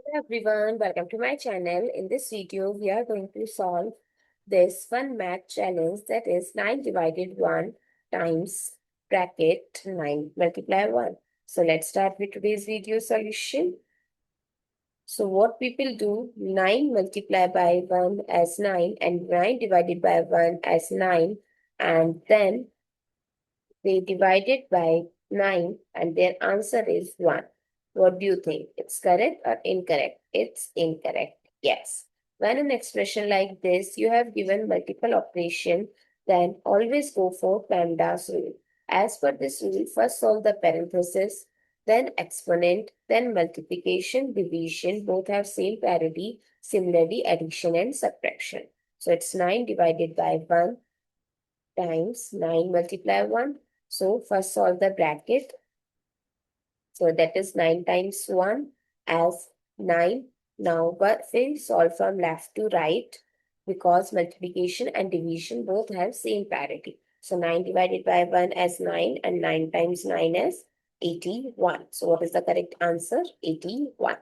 Hello everyone, welcome to my channel. In this video, we are going to solve this fun math challenge, that is 9 divided 1 times bracket 9 multiply 1. So let's start with today's video solution. So what people do, 9 multiplied by 1 as 9 and 9 divided by 1 as 9, and then they divided by 9 and their answer is 1. What do you think? It's correct or incorrect? It's incorrect. Yes. When an expression like this, you have given multiple operation, then always go for PEMDAS rule. As per this rule, first solve the parenthesis, then exponent, then multiplication, division, both have same parity. Similarly, addition and subtraction. So it's 9 divided by 1 times 9 multiply 1. So first solve the bracket. So that is 9 times 1 as 9. Now but we'll solve from left to right because multiplication and division both have same parity. So 9 divided by 1 as 9 and 9 times 9 is 81. So what is the correct answer? 81.